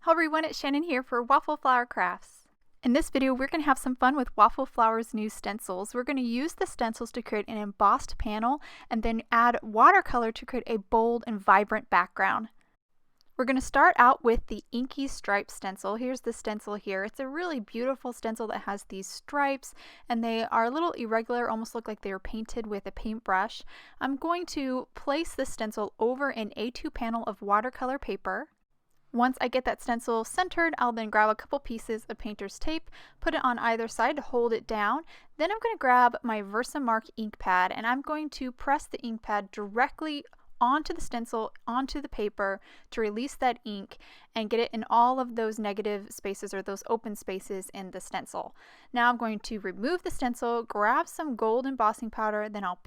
Hello everyone, it's Shannon here for Waffle Flower Crafts. In this video, we're going to have some fun with Waffle Flower's new stencils. We're going to use the stencils to create an embossed panel and then add watercolor to create a bold and vibrant background. We're going to start out with the Inky Stripes stencil. Here's the stencil here. It's a really beautiful stencil that has these stripes and they are a little irregular, almost look like they were painted with a paintbrush. I'm going to place the stencil over an A2 panel of watercolor paper. Once I get that stencil centered, I'll then grab a couple pieces of painter's tape, put it on either side to hold it down. Then I'm going to grab my Versamark ink pad and I'm going to press the ink pad directly onto the stencil, onto the paper to release that ink and get it in all of those negative spaces or those open spaces in the stencil. Now I'm going to remove the stencil, grab some gold embossing powder, then I'll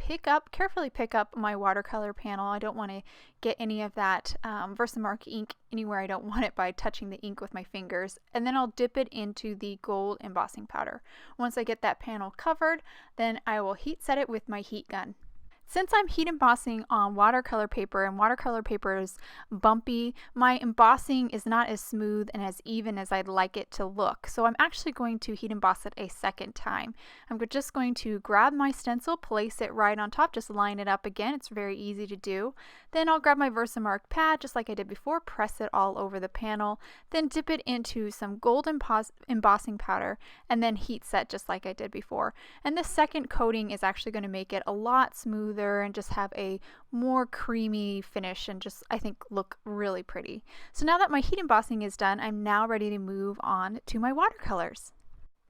carefully pick up my watercolor panel. I don't want to get any of that Versamark ink anywhere I don't want it by touching the ink with my fingers, and then I'll dip it into the gold embossing powder. Once I get that panel covered, then I will heat set it with my heat gun. Since I'm heat embossing on watercolor paper and watercolor paper is bumpy, my embossing is not as smooth and as even as I'd like it to look. So I'm actually going to heat emboss it a second time. I'm just going to grab my stencil, place it right on top, just line it up again. It's very easy to do. Then I'll grab my Versamark pad, just like I did before, press it all over the panel, then dip it into some gold embossing powder, and then heat set just like I did before. And this second coating is actually going to make it a lot smoother and just have a more creamy finish and just, I think, look really pretty. So now that my heat embossing is done, I'm now ready to move on to my watercolors.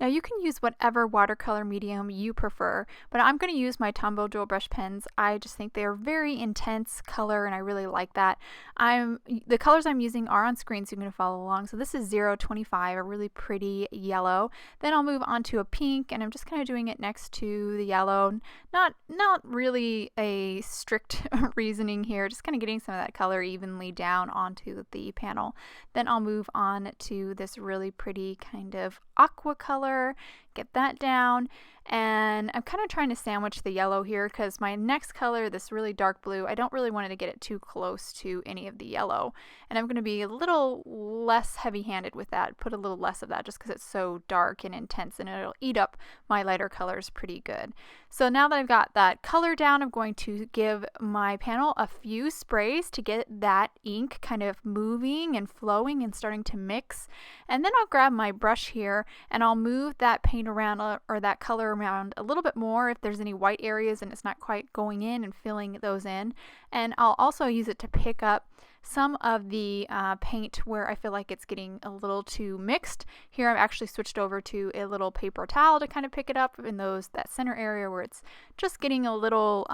Now you can use whatever watercolor medium you prefer, but I'm going to use my Tombow dual brush pens. I just think they are very intense color and I really like that. The colors I'm using are on screen so you can follow along. So this is 025, a really pretty yellow. Then I'll move on to a pink and I'm just kind of doing it next to the yellow. Not really a strict reasoning here, just kind of getting some of that color evenly down onto the panel. Then I'll move on to this really pretty kind of aqua color, get that down, and I'm kind of trying to sandwich the yellow here because my next color, this really dark blue, I don't really want to get it too close to any of the yellow, and I'm going to be a little less heavy-handed with that, put a little less of that just because it's so dark and intense and it'll eat up my lighter colors pretty good. So now that I've got that color down, I'm going to give my panel a few sprays to get that ink kind of moving and flowing and starting to mix, and then I'll grab my brush here and I'll move that paint around or that color around a little bit more if there's any white areas and it's not quite going in and filling those in. And I'll also use it to pick up some of the paint where I feel like it's getting a little too mixed. Here I've actually switched over to a little paper towel to kind of pick it up in that center area where it's just getting a little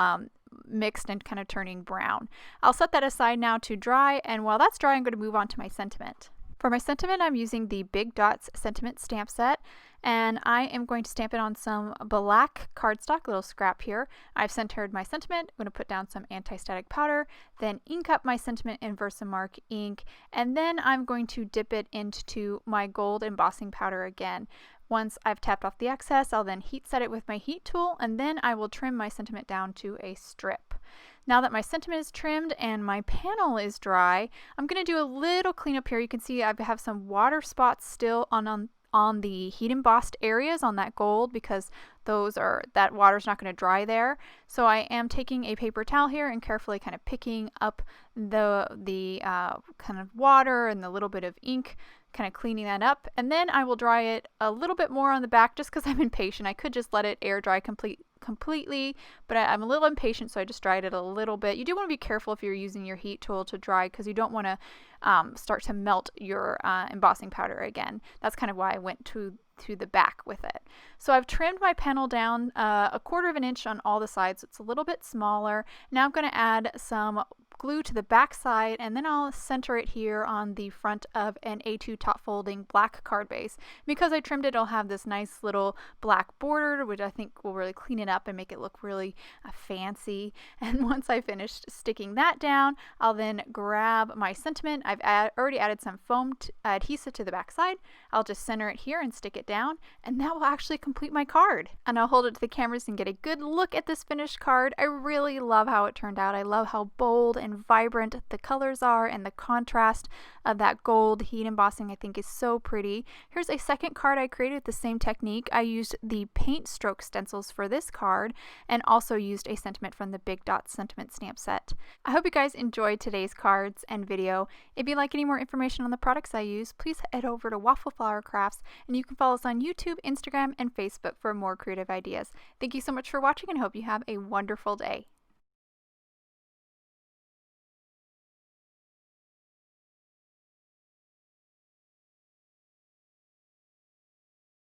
mixed and kind of turning brown. I'll set that aside now to dry, and while that's dry I'm going to move on to my sentiment. For my sentiment, I'm using the Big Dots Sentiment Stamp Set, and I am going to stamp it on some black cardstock, little scrap here. I've centered my sentiment. I'm going to put down some anti-static powder, then ink up my sentiment in Versamark ink, and then I'm going to dip it into my gold embossing powder again. Once I've tapped off the excess, I'll then heat set it with my heat tool, and then I will trim my sentiment down to a strip. Now that my sentiment is trimmed and my panel is dry, I'm going to do a little cleanup here. You can see I have some water spots still on the heat embossed areas on that gold because that water's not going to dry there. So I am taking a paper towel here and carefully kind of picking up the kind of water and the little bit of ink, kind of cleaning that up, and then I will dry it a little bit more on the back just because I'm impatient. I could just let it air dry completely, but I'm a little impatient, so I just dried it a little bit. You do want to be careful if you're using your heat tool to dry because you don't want to start to melt your embossing powder again. That's kind of why I went to the back with it. So I've trimmed my panel down a 1/4 of an inch on all the sides, so it's a little bit smaller. Now I'm going to add some glue to the back side, and then I'll center it here on the front of an A2 top folding black card base. Because I trimmed it, it'll have this nice little black border, which I think will really clean it up and make it look really fancy. And once I finished sticking that down, I'll then grab my sentiment. I've already added some foam adhesive to the back side. I'll just center it here and stick it down, and that will actually complete my card. And I'll hold it to the cameras and get a good look at this finished card. I really love how it turned out. I love how bold and and vibrant the colors are, and the contrast of that gold heat embossing I think is so pretty. Here's a second card I created with the same technique. I used the paint stroke stencils for this card and also used a sentiment from the Big Dot sentiment stamp set. I hope you guys enjoyed today's cards and video. If you'd like any more information on the products I use, please head over to Waffle Flower Crafts, and you can follow us on YouTube, Instagram, and Facebook for more creative ideas. Thank you so much for watching, and hope you have a wonderful day.